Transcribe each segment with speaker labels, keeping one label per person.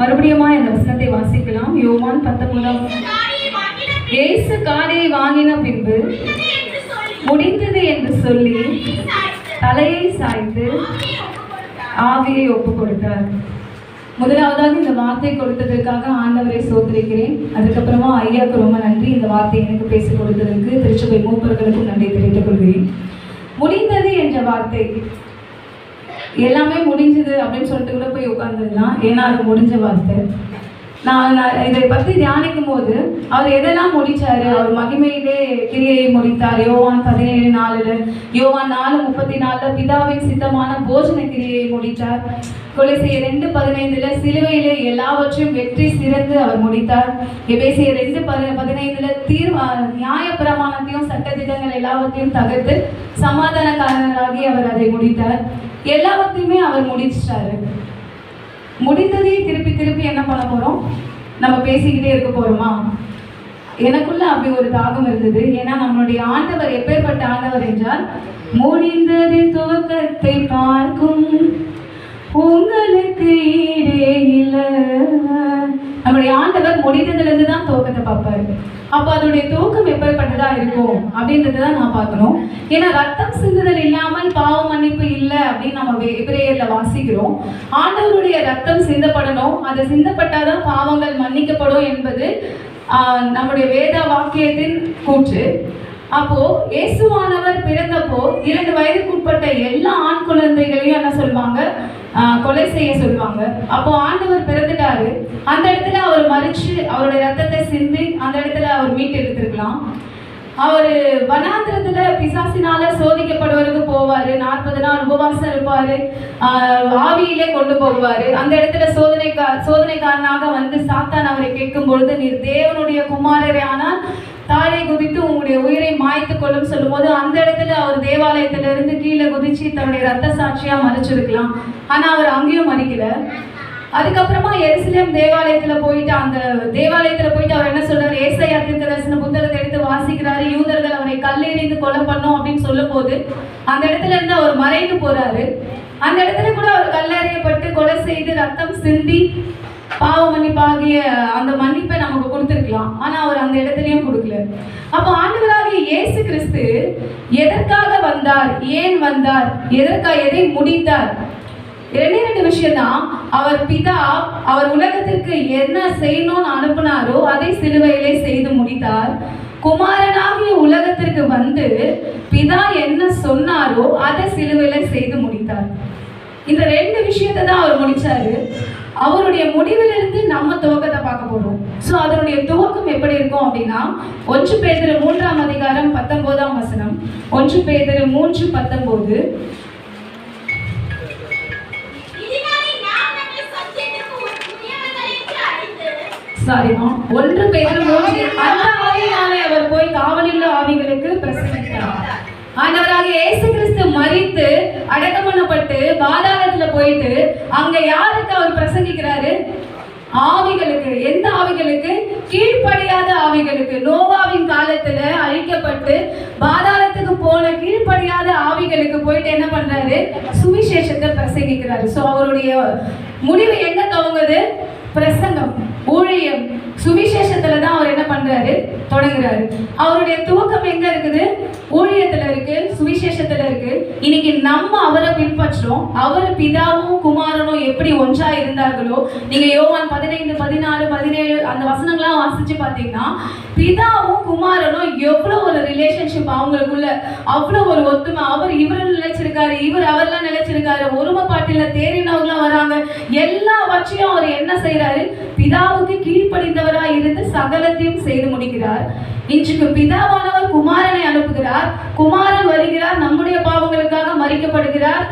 Speaker 1: மறுபடியும் இந்த வசனத்தை வாசிக்கலாம். யோவான் 19. இயேசு காரியை வாங்கின பின்பு முடிந்தது என்று சொல்லி தலையை சாய்த்து ஆவியை ஒப்பு கொடுத்தார். முதலாவதாக இந்த வார்த்தை கொடுத்ததற்காக ஆண்டவரை சோதரிக்கிறேன். அதுக்கப்புறமா ஐயாவுக்கு ரொம்ப நன்றி. இந்த வார்த்தை எனக்கு பேசி கொடுத்ததற்கு திருச்சபை மூப்பர்களுக்கும் நன்றி தெரிவித்துக் கொள்கிறேன். முடிந்தது என்ற வார்த்தை, எல்லாமே முடிஞ்சது அப்படின்னு சொல்லிட்டு கூட போய் உட்காந்துடலாம். ஏன்னா அது முடிஞ்ச வார்த்தை. நான் இதை பற்றி தியானிக்கும் போது அவர் எதெல்லாம் முடிச்சாரு, அவர் மகிமையிலே கிரியையை முடித்தார். யோவான் 17:4, யோவான் 4:34 பிதாவின் சித்தமான போஜன கிரியையை முடித்தார். கொலைசையர் 2:15 சிலுவையிலே எல்லாவற்றையும் வெற்றி சிறந்து அவர் முடித்தார். எபேசியர் 2:15 நியாய பிரமாணத்தையும் சட்டத்திட்டங்கள் எல்லாவற்றையும் தகர்த்து சமாதானக்காரராகி அவர் அதை முடித்தார். எல்லாவற்றையுமே அவர் முடிச்சிட்டாரு. முடிந்ததே திருப்பி திருப்பி என்ன பண்ண போறோம், நம்ம பேசிக்கிட்டே இருக்க போறோமா? எனக்குள்ள அப்படி ஒரு தாகம் இருந்தது. ஏன்னா நம்மளுடைய ஆண்டவர் எப்பேற்பட்ட ஆண்டவர் என்றால், முடிந்ததின் துவக்கத்தை பார்க்கும் உங்களுக்கு ஈடே இல்லை. நம்மளுடைய ஆண்டவர் முடிந்ததுலேருந்து தான் துவக்கத்தை பார்ப்பாரு. அப்போ அதனுடைய துவக்கம் எப்பேற்பட்டதா இருக்கும் அப்படின்றதான் நான் பார்க்கணும். ஏன்னா ரத்தம் சிந்துதல் இல்லாமல் பாவ மன்னிப்பு இல்லை அப்படின்னு நம்ம எபிரேயர்ல வாசிக்கிறோம். ஆண்டவருடைய ரத்தம் சிந்தப்படணும், அது சிந்தப்பட்டாதான் பாவங்கள் மன்னிக்கப்படும் என்பது நம்முடைய வேத வாக்கியத்தின் கூற்று. அப்போ இயேசுவானவர் பிறந்தப்போ 2 வயதுக்குட்பட்ட எல்லா ஆண் குழந்தைகளையும் என்ன சொல்லுவாங்க, கொலை செய்ய சொல்லுவாங்க. அப்போ ஆண்டவர் பிறந்துட்டாரு. அந்த இடத்துல அவர் மறிச்சு அவருடைய ரத்தத்தை சிந்தி அந்த இடத்துல அவர் மீட்டு எடுத்திருக்கலாம். அவர் வனாந்திரத்துல பிசாசினால சோதிக்கப்படுவதற்கு போவாரு. 40 நாள் உபவாசம் இருப்பாரு. ஆவியிலே கொண்டு போவாரு. அந்த இடத்துல சோதனைக்காரனாக வந்து சாத்தான் அவரை கேட்கும் பொழுது, நீர் தேவனுடைய குமாரரே ஆனால் தாழை குதித்து உங்களுடைய உயிரை மாய்த்து கொள்ளும் சொல்லும் போது அந்த இடத்துல அவர் தேவாலயத்திலிருந்து கீழே குதிச்சு தன்னுடைய ரத்த சாட்சியா மறிச்சிருக்கலாம். ஆனா அவர் அங்கேயும் மறிக்கல. அதுக்கப்புறமா எருசலேம் தேவாலயத்துல போயிட்டு அவர் என்ன சொல்றாரு, ஏசாயா தீர்க்கதரிசன புத்தகத்தை எடுத்து வாசிக்கிறாரு. யூதர்கள் அவரை கல்லெறிந்து கொலை பண்ணோம் அப்படின்னு சொல்லும் போது அந்த இடத்துல இருந்து அவர் மறைந்து போறாரு. அந்த இடத்துல கூட அவர் கல்லெறியப்பட்டு கொலை செய்து ரத்தம் சிந்தி பாவ மன்னிப்பாகிய அந்த மன்னிப்பை நமக்கு கொடுத்துருக்கலாம். ஆனா அவர் அந்த இடத்துலயும் கொடுக்கல. அப்போ ஆண்டவராகிய இயேசு கிறிஸ்து எதற்காக வந்தார், ஏன் வந்தார், எதை முடித்தார்? 2 விஷயம் தான். அவர் பிதா அவர் உலகத்திற்கு என்ன செய்யணும்னு அனுப்புனாரோ அதை சிலுவையிலே செய்து முடித்தார். குமாரனாகிய உலகத்திற்கு வந்து பிதா என்ன சொன்னாரோ அதை சிலுவையில செய்து முடித்தார். இந்த 2 விஷயத்தை தான் அவர் முடிச்சாரு. அவருடைய முடிவிலிருந்து நம்ம துவக்கத்தை பார்க்க போறோம். ஸோ அதனுடைய துவக்கம் எப்படி இருக்கும் அப்படின்னா, 1 பேதுரு 3:19 1 பேதுரு 3:19 சாரிமா 1 பேதுரு 3 அந்த ஆவியினாலே அவர் போய் காவலில் ஆவிகளுக்கு பிரசங்கித்தார். ஆண்டவராகிய இயேசு கிறிஸ்து மரித்து அடக்கம் பண்ணப்பட்டு பாதாளத்துல போயிட்டு அங்க யாருக்கு அவர் பிரசங்கிக்கிறாரு? ஆவிகளுக்கு. எந்த ஆவிகளுக்கு? கீழ்ப்படியாத ஆவிகளுக்கு. நோவாவின் காலத்துல அழிக்கப்பட்டு பாதாளத்துக்கு போன கீழ்ப்படியாத ஆவிகளுக்கு போயிட்டு என்ன பண்றாரு? சுவிசேஷத்தை பிரசங்கிக்கிறாரு. ஸோ அவருடைய முடிவு எங்க துவங்குது? பிரசங்கம், ஊழியம், சுவிசேஷத்துல தான் அவர் என்ன பண்றாரு? தொடங்குறாரு. அவருடைய துவக்கம் எங்க இருக்குது? ஊழியத்துல இருக்கு, சுவிசேஷத்துல இருக்கு. இன்னைக்கு நம்ம அவரை பின்பற்றோம். அவர் பிதாவும் குமாரனும் எப்படி ஒன்றா இருந்தார்களோ, நீங்க யோவான் 15, 16, 17 அந்த வசனங்கள்லாம் வாசிச்சு பார்த்தீங்கன்னா, பிதாவும் குமாரனும் எவ்வளவு ஒரு ரிலேஷன்ஷிப் அவங்களுக்குள்ள, அவ்வளவு ஒரு ஒத்துமை. அவர் இவரில் நிலைச்சிருக்காரு, இவர் அவர்லாம் நிலைச்சிருக்காரு. ஒருமைப்பாட்டில தேறினவங்களாம் வராங்க. எல்லாவற்றையும் அவர் என்ன செய்யறாரு? பிதாவுக்கு கீழ்ப்படிந்தவராய் இருந்து சகலத்தையும் செய்து முடிக்கிறார். இன்றைக்கு பிதாவானவர் குமாரனை அனுப்புகிறார். குமாரன் வருகிறார், நம்முடைய பாவங்களுக்காக மரிக்கப்படுகிறார்.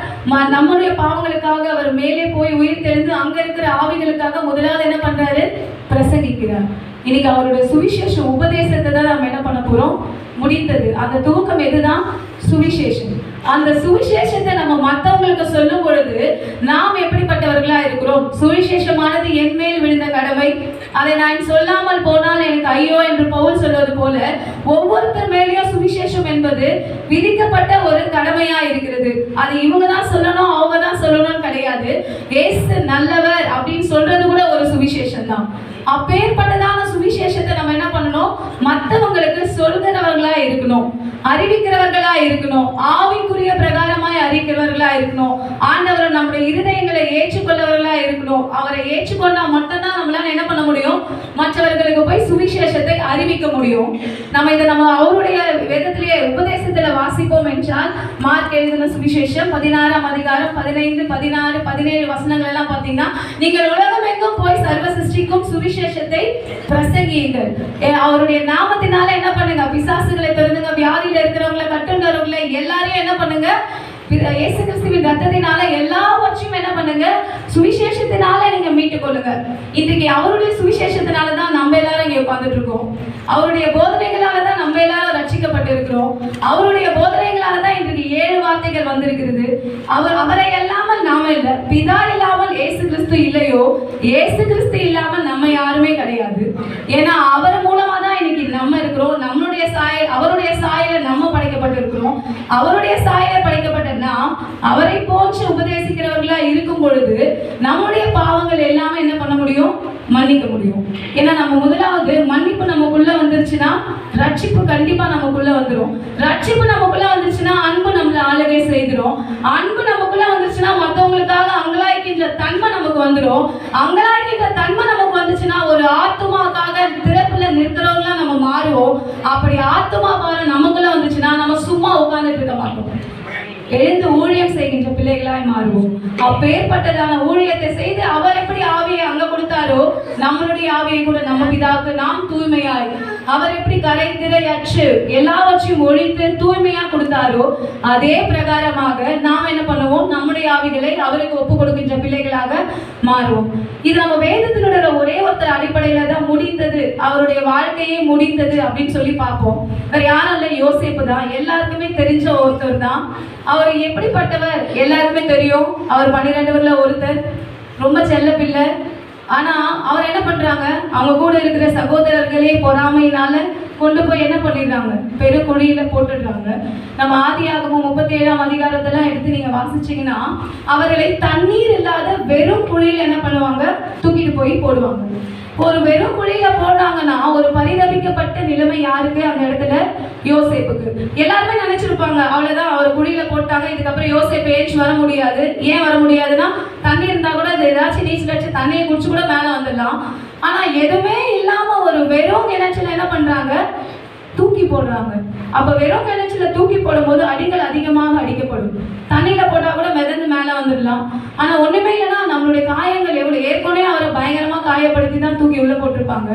Speaker 1: நம்முடைய பாவங்களுக்காக அவர் மேலே போய் உயிர் தெளிந்து அங்க இருக்கிற ஆவிகளுக்காக முதலாவது என்ன பண்றாரு? பிரசங்கிக்கிறார். இன்னைக்கு அவருடைய சுவிசேஷ உபதேசத்தை தான் நம்ம என்ன பண்ண போறோம்? முடிந்தது. அந்த துவக்கம் எதுதான்? சுவிசேஷம். அந்த சுவிசேஷத்தை நம்ம மற்றவங்களுக்கு சொல்லும் பொழுது நாம் எப்படிப்பட்டவர்களா இருக்கிறோம்? சுவிசேஷமானது என் மேல் விழுந்த கடமை, அதை நான் சொல்லாமல் போனால் எனக்கு ஐயோ என்று பவுல் சொல்வது போல ஒவ்வொருத்தர் மேலேயும் சுவிசேஷம் என்பது விதிக்கப்பட்ட ஒரு கடமையா இருக்கிறது. அது இவங்க தான் சொல்லணும், அவங்க தான் சொல்லணும்னு கிடையாது. ஏசு நல்லவர் அப்படின்னு சொல்றது கூட ஒரு சுவிசேஷம். அப்பேற்பட்டதான சுவிசேஷத்தை நம்ம என்ன பண்ணணும், மற்றவங்களுக்கு சொல்கிறவர்களா இருக்கணும், அறிவிக்கிறவர்களா இருக்கணும், ஆவிக்குரிய பிரகாரமாய் அறிவிக்கிறவர்களா இருக்கணும். ஆண்டவரை நம்முடைய இருதயங்களை ஏற்றுக்கொள்ளவர்களா இருக்கணும். அவரை ஏற்றுக்கொண்டா மட்டும்தான் நம்மளால என்ன பண்ண முடியும், மற்றவர்களுக்கு போய் சுவிசேஷத்தை அறிவிக்க முடியும். நம்ம அவருடைய வேதத்திலேயே உபதேசத்துல வாசிப்போம் என்றால், மார்க் எழுதின சுவிசேஷம் 16ஆம் அதிகாரம் 15, 16, 17 வசனங்கள் எல்லாம் பார்த்தீங்கன்னா, நீங்கள் உலகமெங்கும் போய் சர்வ சிருஷ்டிக்கும் சுவிசேஷத்தை பிரசங்கியுங்கள். அவருடைய நாமத்தினால என்ன பண்ணுங்க, பிசாசுகளை திறந்துங்க, வியாதியில இருக்கிறவங்களை, கட்டுண்டவர்களை எல்லாரையும் என்ன பண்ணுங்க, இயேசு கிறிஸ்துவின் ரத்தத்தினால எல்லாவற்றையும் என்ன பண்ணுங்க, சுவிசேஷத்தினால நீங்க மீட்டுக் கொள்ளுங்க. இன்றைக்கு அவருடைய சுவிசேஷத்தினால தான் நம்ம எல்லாரும் இங்க உட்கார்ந்துட்டு இருக்கோம். அவருடைய போதனைகளால தான் நம்ம எல்லாரும் ரட்சிக்கப்பட்டு இருக்கிறோம். அவருடைய போதனைகளால தான் இன்றைக்கு 7 வார்த்தைகள் வந்திருக்கிறது. அவரை இல்லாமல் நாம இல்லை, பிதா இல்லாமல் இயேசு கிறிஸ்து இல்லையோ, இயேசு கிறிஸ்து இல்லாமல் நம்ம யாருமே கிடையாது. ஏன்னா அவர் மூலமா தான் இன்னைக்கு நம்ம இருக்கிறோம். நம்மளுடைய சாயல், அவருடைய சாயல நம்ம படைக்கப்பட்டு இருக்கிறோம். அவருடைய சாயல படைக்கப்பட்ட நாம் அவரை போன்று உபதேசிக்கிறவர்களா இருக்கும் பொழுது நம்முடைய பாவங்கள் எல்லாமே என்ன பண்ண முடியும், மன்னிக்க முடியும். ஏன்னா நம்ம முதலாவது மன்னிப்பு நமக்குள்ள வந்துருச்சுன்னா ரட்சிப்பு கண்டிப்பா நமக்குள்ள வந்துடும். ரட்சிப்பு நமக்குள்ள வந்துருச்சுன்னா அன்பு நம்மள ஆளுகை செய்திடும். அன்பு நமக்குள்ள வந்துருச்சுன்னா மற்றவங்களுக்காக அங்கலாய்க்கின்ற தன்மை நமக்கு வந்துடும். அங்கலாய்க்கின்ற தன்மை நமக்கு வந்துச்சுன்னா ஒரு ஆத்துமாக்காக திறப்புல நிற்கிறவங்களா நம்ம மாறுவோம். அப்படி ஆத்துமா பாரம் நமக்குள்ள வந்துச்சுன்னா நம்ம சும்மா உட்கார்ந்துட்டு இருக்க மாட்டோம், எழுந்து ஊழியம் செய்கின்ற பிள்ளைகளாய் மாறுவோம். அப்பேற்பட்டதான ஊழியத்தை செய்து அவர் எப்படி ஆவியை அங்க கொடுத்தாரோ, நம்மளுடைய ஆவியை கூட நம்ம பிதாவுக்கு நாம் தூய்மையாய், அவர் எப்படி கரைதிரையற்று எல்லாவற்றையும் ஒழித்து தூய்மையா கொடுத்தாரோ, அதே பிரகாரமாக நாம் என்ன பண்ணுவோம், நம்முடைய ஆவிகளை அவருக்கு ஒப்பு கொடுக்கின்ற பிள்ளைகளாக மாறுவோம். இது நம்ம வேதத்தினுடைய ஒரே ஒருத்தர் அடிப்படையில தான் முடிந்தது, அவருடைய வாழ்க்கையே முடிந்தது அப்படின்னு சொல்லி பார்ப்போம். வேற யாரும் இல்ல, யோசேப்பு தான். எல்லாருக்குமே தெரிஞ்ச ஒருத்தர் தான். அவர் எப்படிப்பட்டவர் எல்லாருக்குமே தெரியும். அவர் 12 ஒருத்தர், ரொம்ப செல்ல பிள்ளை. ஆனா அவர் என்ன பண்றாங்க, அவங்க கூட இருக்கிற சகோதரர்களே பொறாமையினால கொண்டு போய் என்ன பண்ணிடுறாங்க, பெரு குழியில போட்டுடுறாங்க. நம்ம ஆதியாகமம் 37ஆம் அதிகாரத்தெல்லாம் எடுத்து நீங்க வாசிச்சீங்கன்னா, அவர்களை தண்ணீர் இல்லாத வெறும் குழியில என்ன பண்ணுவாங்க, தூக்கிட்டு போய் போடுவாங்க. ஒரு வெறும் குழியில போடுறாங்கன்னா ஒரு பரிதபிக்கப்பட்ட நிலைமை யாருக்கு, அந்த இடத்துல யோசேப்புக்கு. எல்லாருமே நினைச்சிருப்பாங்க அவ்வளவுதான், அவர் குழியில போட்டாங்க, இதுக்கப்புறம் யோசேப்பு ஏற்றி வர முடியாது. ஏன் வர முடியாதுன்னா, தண்ணி இருந்தா கூட ஏதாச்சும் நீச்சல் அடிச்சு தண்ணியை குடிச்சு கூட மேல வந்துடலாம். ஆனா எதுவுமே இல்லாம ஒரு வெறும் கிணற்றுல என்ன பண்றாங்க, தூக்கி போடுறாங்க. அப்ப வெறும் கிணற்றுல தூக்கி போடும்போது அடிகள் அதிகமாக அடிக்கப்படும். தண்ணியில போட்டா கூட மிதந்து மேல வந்துடலாம். ஆனா ஒண்ணுமே இல்லைன்னா நம்மளுடைய காயங்கள் எவ்வளவு, ஏற்கனவே அவரை பயங்கரமா காயப்படுத்தி தான் தூக்கி உள்ள போட்டிருப்பாங்க.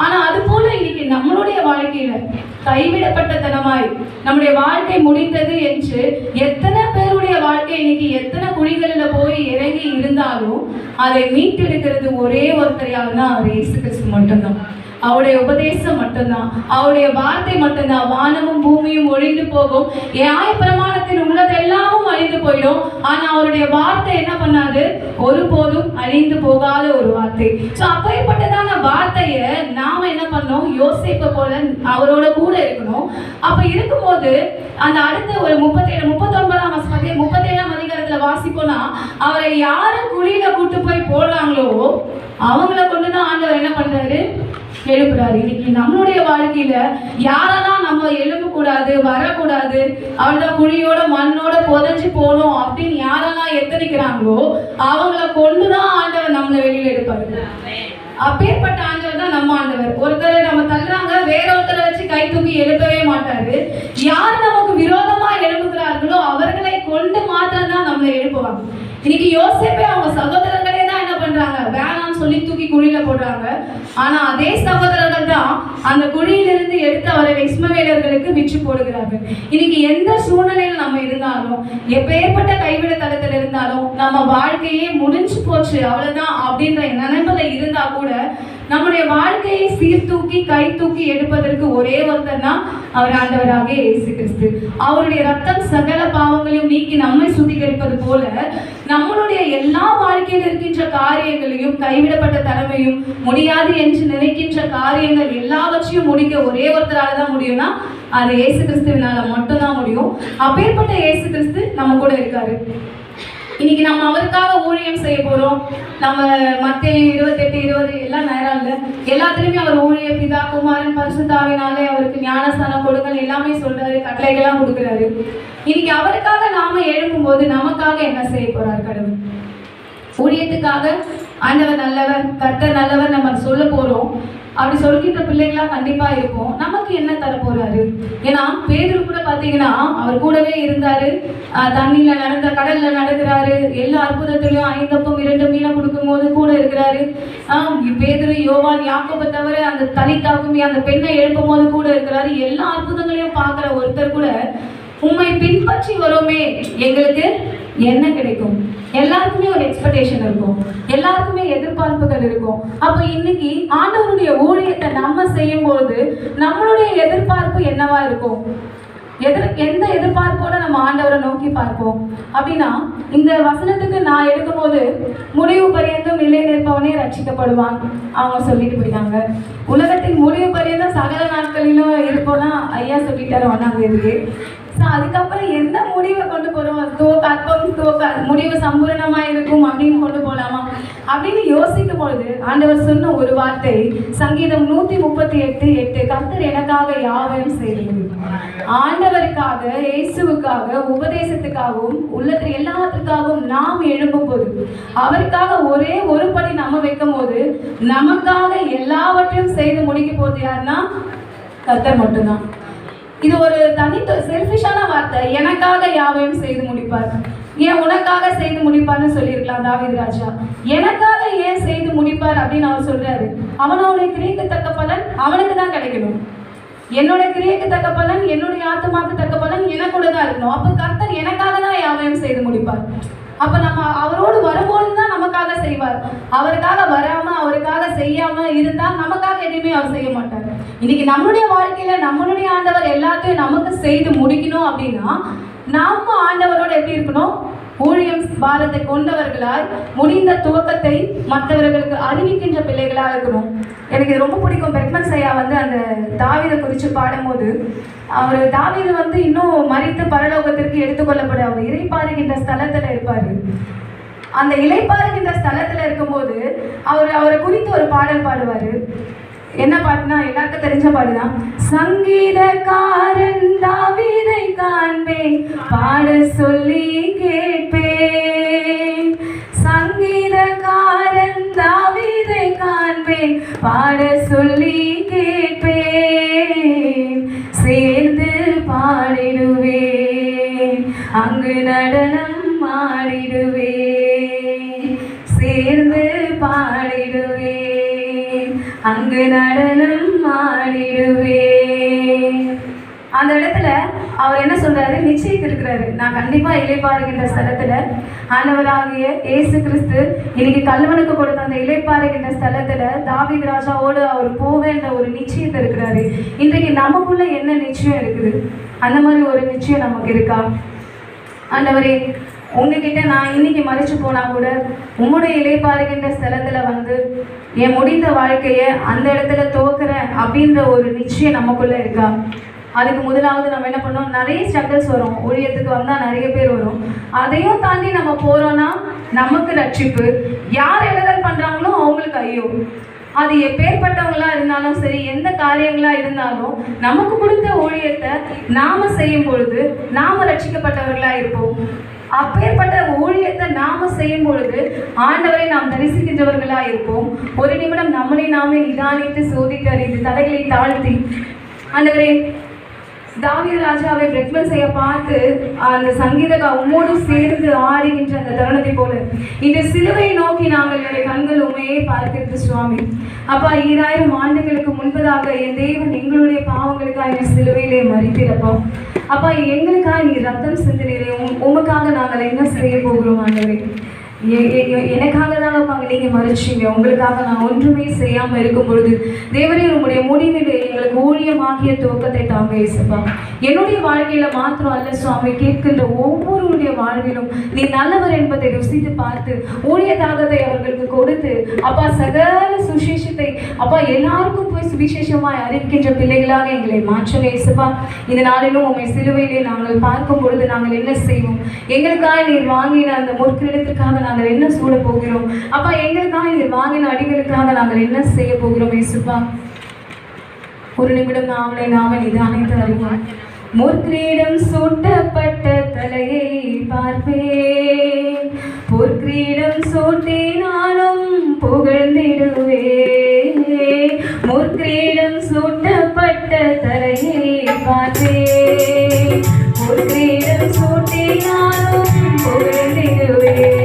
Speaker 1: ஆனா அது போல இன்னைக்கு நம்மளுடைய வாழ்க்கையில கைவிடப்பட்ட தனமாய் நம்முடைய வாழ்க்கை முடிந்தது என்று எத்தனை பேருடைய வாழ்க்கை இன்னைக்கு எத்தனை குழிகளில் போய் இறங்கி இருந்தாலும் அதை மீட்டெடுக்கிறது ஒரே ஒருத்தர் யாருன்னா, அவர் இயேசு கிறிஸ்து மட்டும்தான். அவருடைய உபதேசம் மட்டும்தான், அவருடைய வார்த்தை மட்டும்தான். வானமும் பூமியும் ஒழிந்து போகும், நியாயப்பிரமாணத்தில் உள்ளதெல்லாமும் அழிந்து போயிடும். ஆனா அவருடைய வார்த்தை என்ன பண்ணாது, ஒருபோதும் அழிந்து போகாத ஒரு வார்த்தை. ஸோ அப்பேற்பட்டதான வார்த்தையை நாம என்ன பண்ணோம், யோசேப்பை போல அவரோட கூட இருக்கணும். அப்ப இருக்கும்போது அந்த அடுத்த ஒரு 37ஆம் அதிகாரத்துல வாசிப்போனா, அவரை யாரும் குழியில கூட்டு போய் போடுறாங்களோ அவங்கள கொண்டுதான் ஆண்டவர் என்ன பண்றாரு, எழுப்புறாரு. இன்னைக்கு நம்மளுடைய வாழ்க்கையில யாரெல்லாம் நம்ம எழும்ப கூடாது, வரக்கூடாது, அவள்தான் குழியோட மண்ணோட புதைஞ்சு போகணும் அப்படின்னு யாரெல்லாம் எத்தனிக்கிறாங்களோ அவங்கள கொண்டுதான் ஆண்டவர் நம்மளை வெளியில எடுப்பாரு. அப்பேற்பட்ட ஆண்டவர் தான் நம்ம ஆண்டவர். ஒருத்தரை நம்ம தள்ளுறாங்க, வேற ஒருத்தரை வச்சு கை தூக்கி எழுப்பவே மாட்டாரு. யார் நமக்கு விரோதமா எழுப்புகிறார்களோ அவர்களை கொண்டு மாத்திரம் தான் நம்மளை எழுப்புவாங்க. இன்னைக்கு யோசேப்பே அவங்க சகோதரர்களே தான் என்ன பண்றாங்க, வேணாம்னு சொல்லி தூக்கி குழியில போடுறாங்க. ஆனா அதே சகோதரர்கள் தான் அந்த குழியிலிருந்து எடுத்து அவரை இஸ்மவேலர்களுக்கு விற்று போடுகிறார்கள். இன்னைக்கு எந்த சூழ்நிலையில நம்ம இருந்தாலும், எப்பேற்பட்ட கைவிட தளத்தில் இருந்தாலும், நம்ம வாழ்க்கையே முடிஞ்சு போச்சு அவ்வளவுதான் அப்படின்ற நினைப்புல இருந்தா கூட நம்முடைய வாழ்க்கையை சீர்தூக்கி கை தூக்கி எடுப்பதற்கு ஒரே ஒருத்தர் தான் அவர் ஆண்டவராக இயேசு கிறிஸ்து. அவருடைய ரத்தம் சகல பாவங்களையும் நீக்கி நம்மை சுத்திகரிப்பது போல நம்மளுடைய எல்லா வாழ்க்கையில் இருக்கின்ற காரியங்களையும், கைவிடப்பட்ட தலைமையும், முடியாது என்று நினைக்கின்ற காரியங்கள் எல்லாவற்றையும் முடிக்க ஒரே ஒருத்தரால தான் முடியும்னா அது இயேசு கிறிஸ்துவினால மட்டும்தான் முடியும். அப்பேற்பட்ட இயேசு கிறிஸ்து நம்ம கூட இருக்காரு. இன்னைக்கு நம்ம அவருக்காக ஊழியம் செய்ய போறோம். நம்ம மத்தேயு 28:20 எல்லாம் நேரம் இல்லை, எல்லாத்துலயுமே அவர் ஊழிய பிதா குமாரன் பரிசுத்த ஆவியினாலே அவருக்கு ஞானஸ்தானம் கொடுங்கள் எல்லாமே சொல்றாரு, கட்டளைகள்லாம் கொடுக்குறாரு. இன்னைக்கு அவருக்காக நாம எழுப்பும் போது நமக்காக என்ன செய்ய போறார் கடவுள்? ஊழியத்துக்காக ஆண்டவர் நல்லவர், கர்த்தர் நல்லவர் நம்ம சொல்ல போறோம். அப்படி சொல்கின்ற பிள்ளைகளா கண்டிப்பா இருப்போம். நமக்கு என்ன தர போறாரு? ஏன்னா பேதுரு கூட பாத்தீங்கன்னா அவர் கூடவே இருந்தாரு, தண்ணியில நடந்த, கடல்ல நடக்கிறாரு, எல்லா அற்புதத்திலையும் 5 அப்பம் 2 மீனை கொடுக்கும் போது கூட இருக்கிறாரு. பேதுரு, யோவான், யாக்கோபை தவிர அந்த தலித்தாக்குமே அந்த பெண்ணை எழுப்பும் போது கூட இருக்கிறாரு. எல்லா அற்புதங்களையும் பார்க்கிற ஒருத்தர் கூட உண்மை பின்பற்றி வரோமே எங்களுக்கு என்ன கிடைக்கும்? எல்லாருக்குமே ஒரு எக்ஸ்பெக்டேஷன் இருக்கும், எல்லாருக்குமே எதிர்பார்ப்புகள் இருக்கும். அப்போ இன்னைக்கு ஆண்டவருடைய ஊழியத்தை நம்ம செய்யும் போது நம்மளுடைய எதிர்பார்ப்பு என்னவா இருக்கும்? எந்த எதிர்பார்ப்போட நம்ம ஆண்டவரை நோக்கி பார்ப்போம் அப்படின்னா, இந்த வசனத்துக்கு நான் எடுக்கும் போது முடிவு பரியந்தம் நிலை நிற்பவனே ரட்சிக்கப்படுவான் அவங்க சொல்லிட்டு போயிட்டாங்க. உலகத்தின் முடிவு பரியந்தம் சகல நாட்களிலும் இருப்போம்னா ஐயா சொல்லிட்டாரு 1ஆம் தேதியே. அதுக்கப்புறம் எந்த முடிவை கொண்டு போறோம்? முடிவு சம்பூரணமா இருக்கும் அப்படின்னு கொண்டு போலாமா அப்படின்னு யோசிக்கும் பொழுது ஆண்டவர் சொன்ன ஒரு வார்த்தை, சங்கீதம் 138:8, கர்த்தர் எனக்காக யாவையும் செய்து முடியும். ஆண்டவருக்காக, இயேசுவுக்காக, உபதேசத்துக்காகவும் உள்ளத்தில் எல்லாத்துக்காகவும் நாம் எழும்பும் போது, அவருக்காக ஒரே ஒரு படி நம்ம வைக்கும் போது நமக்காக எல்லாவற்றையும் செய்து முடிக்க போது யாருன்னா கர்த்தர் மட்டும்தான். இது ஒரு செல்ஃபிஷான வார்த்தை. எனக்காக யாவையும் செய்து முடிப்பார். ஏன் உனக்காக செய்து முடிப்பார்னு சொல்லியிருக்கலாம் தாவீது ராஜா. எனக்காக ஏன் செய்து முடிப்பார் அப்படின்னு அவர் சொல்றாரு. அவனோட கிரியைக்கு தக்க பலன் அவனுக்கு தான் கிடைக்கணும். என்னோட கிரியைக்கு தக்க பலன், என்னுடைய ஆத்மாக்கு தக்க பலன் எனக்கூட தான் இருக்கணும். அப்போ கர்த்தர் எனக்காக தான் யாவையும் செய்து முடிப்பார். அப்ப நம்ம அவரோடு வரும்போது தான் நமக்காக செய்வார். அவருக்காக வராம, அவருக்காக செய்யாம இருந்தா நமக்காக எதுவுமே அவர் செய்ய மாட்டார். இன்னைக்கு நம்மளுடைய வாழ்க்கையில நம்மளுடைய ஆண்டவர் எல்லாத்தையும் நமக்கு செய்து முடிக்கணும் அப்படின்னா நாம ஆண்டவரோட எப்படி இருக்கணும்? ஊழியம் பாரத்தை கொண்டவர்களாய் முடிந்த துவக்கத்தை மற்றவர்களுக்கு அறிவிக்கின்ற பிள்ளைகளாக இருக்கணும். எனக்கு இது ரொம்ப பிடிக்கும். பெர்க்மன்ஸ் ஐயா அந்த தாவீதை குறித்து பாடும்போது, அவர் தாவீது இன்னும் மரித்து பரலோகத்திற்கு எடுத்துக்கொள்ளப்பட அவர் இளைப்பாறுகின்ற ஸ்தலத்தில் இருப்பார். அந்த இளைப்பாறுகின்ற ஸ்தலத்தில் இருக்கும்போது அவரை குறித்து ஒரு பாடல் பாடுவார். என்ன பாட்டுனா எல்லாருக்கும் தெரிஞ்ச பாடுதான். சங்கீதக்காரன் தாவீதை காண்பேன், பாட சொல்லி கேட்பேன். சங்கீதக்காரன் தாவீதை காண்பேன், பாட சொல்லி கேட்பேன். சேர்ந்து பாடிடுவேன், அங்கு நடனம் ஆடிடுவேன். சேர்ந்து பாடிடுவேன், அங்கு நடனம் ஆடிடுவேன். அந்த இடத்துல அவர் என்ன சொல்றாரு? நிச்சயித்திருக்கிறாரு, நான் கண்டிப்பா இளைப்பாறுகின்ற ஸ்தலத்துல ஆண்டவராகிய இயேசு கிறிஸ்து இன்னைக்கு கல்வனுக்கு கொடுத்த அந்த இளைப்பாறுகின்ற ஸ்தலத்துல தாவீது ராஜாவோடு அவர் போவேன்ற ஒரு நிச்சயத்தை இருக்கிறாரு. இன்றைக்கு நமக்குள்ள என்ன நிச்சயம் இருக்குது? அந்த மாதிரி ஒரு நிச்சயம் நமக்கு இருக்கா? ஆண்டவரே, உங்ககிட்ட நான் இன்னைக்கு மறிச்சு போனா கூட உங்களுடைய இளைப்பாறுகின்ற ஸ்தலத்துல என் முடிந்த வாழ்க்கையை அந்த இடத்துல துவக்கிறேன் அப்படின்ற ஒரு நிச்சயம் நமக்குள்ள இருக்கா? அதுக்கு முதலாவது நம்ம என்ன பண்ணோம்? நிறைய ஸ்ட்ரகிள்ஸ் வரும், ஊழியத்துக்கு வந்தால் நிறைய பேர் வரும். அதையும் தாண்டி நம்ம போகிறோன்னா நமக்கு ரட்சிப்பு. யார் இடங்கள் பண்ணுறாங்களோ அவங்களுக்கு ஐயோ. அது எப்பேற்பட்டவங்களா இருந்தாலும் சரி, எந்த காரியங்களா இருந்தாலும் நமக்கு கொடுத்த ஊழியத்தை நாம செய்யும் பொழுது நாம ரட்சிக்கப்பட்டவர்களா இருப்போம். அப்பேற்பட்ட ஊழியத்தை நாம செய்யும் பொழுது ஆண்டவரை நாம் தரிசிக்கின்றவர்களா இருப்போம். ஒரு நிமிடம் நம்மளை நாமே நிதானித்து சோதித்து அறிந்து தலைகளை தாழ்த்தி, ஆண்டவரே, தாவீது ராஜாவை பெர்க்மன்ஸ் ஐயா பார்த்து அந்த சங்கீதகா உம்மோடு சேர்ந்து ஆடுகின்ற அந்த தருணத்தை போல இந்த சிலுவையை நோக்கி நாங்கள் என்னுடைய கண்கள் உண்மையே பார்க்கிறது சுவாமி. அப்பா, 2000 ஆண்டுகளுக்கு முன்பதாக என் தேவன் எங்களுடைய பாவங்களுக்காக என் சிலுவையிலே மறித்திருப்போம். அப்பா, எங்களுக்காக நீ ரத்தம் சிந்தினீரே, உமக்காக நாங்கள் என்ன செய்ய போகிறோம் ஆண்டவரே? எனக்காக தான்ப்பா நீங்கள் மறைச்சிங்க. உங்களுக்காக நான் ஒன்றுமே செய்யாமல் இருக்கும் பொழுது தேவரே, உங்களுடைய முடிவில் எங்களுக்கு ஊழியமாகிய துவக்கத்தை தாங்க இயேசுப்பா. என்னுடைய வாழ்க்கையில மாத்திரம் அல்ல சுவாமி, கேட்கின்ற ஒவ்வொருடைய வாழ்விலும் நீ நல்லவர் என்பதை ருசித்து பார்த்து ஊழிய தாகத்தை அவர்களுக்கு கொடுத்து அப்பா சகல சுசேஷத்தை அப்பா எல்லாருக்கும் போய் போய் சுவிசேஷமாய் அறிவிக்கின்ற பிள்ளைகளாக எங்களை மாற்றுங்க இயேசுப்பா. இந்த நாளிலும் உம்மை சிலுவையிலே நாங்கள் பார்க்கும் பொழுது நாங்கள் என்ன செய்வோம்? எங்களுக்காக நீர் வாங்கின அந்த முற்கிடத்திற்காக நாங்கள் என்ன சூட போகிறோம்? அப்பா, எங்களுக்காக நீர் வாங்கின அடிகளுக்காக நாங்கள் என்ன செய்ய போகிறோம் இயேசுப்பா? ஒரு நிமிடம் நாம நிதானித்து அறிவோம். முற்கிரீடம் சூட்டப்பட்ட தலையை பார்ப்பேன், பொற்கிரீடம் சூட்டி நானும் புகழ்ந்திடுவேன். முற்கிரீடம் சூட்டப்பட்ட தலையை பார்ப்பேன், பொற்கிரீடம் சூட்டி நானும் புகழ்ந்திடுவேன்.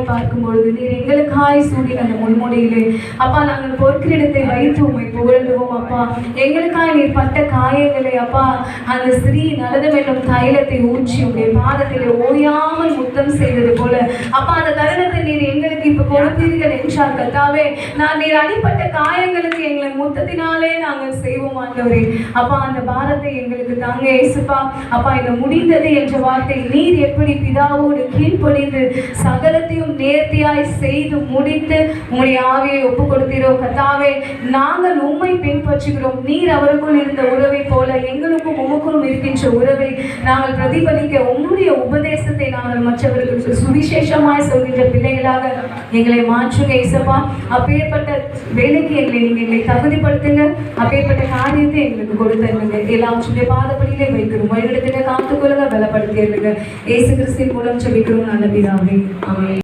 Speaker 1: பார்க்கும் பொழுது நீர் எங்களுக்காய் சூடின அந்த முன்முடியிலே அப்பா நாங்கள் பொற்கிரீடத்தை வைத்து உம்மை புகழ்ந்துவோம். அப்பா, எங்களுக்காய் நீர் பட்ட காயங்களை அப்பா அந்த ஸ்ரீ நலதம் என்னும் தைலத்தை ஊற்றி உடைய பாதத்திலே ஓயாமல் முத்தம் செய்தது போல அப்பா அந்த தருணத்தை நீர் எங்களுக்கு இப்ப கொடுப்பீர்கள் என்றார் கர்த்தாவே. நான் நீர் அடிப்பட்ட காயங்களுக்கு எங்களை முத்தத்தினாலே நாங்கள் செய்வோம் ஆண்டவரே. அப்பா, அந்த பாரத்தை எங்களுக்கு தாங்க இயேசுப்பா. அப்பா, இந்த முடிந்தது என்ற வார்த்தை நீர் எப்படி பிதாவோடு கீழ்ப்படிந்து சகலத்தையும் நேர்த்தியாய் செய்து முடித்து உங்களுடைய ஆவியை ஒப்பு கொடுத்தீரோ கர்த்தாவே, நாங்கள் உம்மை பின்பற்றுகிறோம். நீர் அவருக்குள் இருந்த உறவை போல எங்களுக்கும் உமக்கும் இருக்கின்ற உறவை நாங்கள் பிரதிபலிக்க உம்முடைய உபதேசத்தை நாங்கள் மற்றவர்களுக்கு சுவிசேஷமாய் சொல்கின்ற பிள்ளைகளாக எங்களை மாற்றுங்க இயேசுப்பா. அப்பேற்பட்ட வேலைக்கு எங்களை தகுதிப்படுத்துங்க. அப்பேற்பட்ட காரியத்தை எங்களுக்கு கொடுத்துருங்க. எல்லாவற்றுடைய பாதப்படியிலே வைக்கிறோம். வழிநடத்துங்க, காத்துக்கொள்ளுங்க, பலப்படுத்திடுங்க. இயேசு கிறிஸ்துவின் மூலம் ஜெபிக்கிறோம் நல்ல பிதாவே. ஆமென்.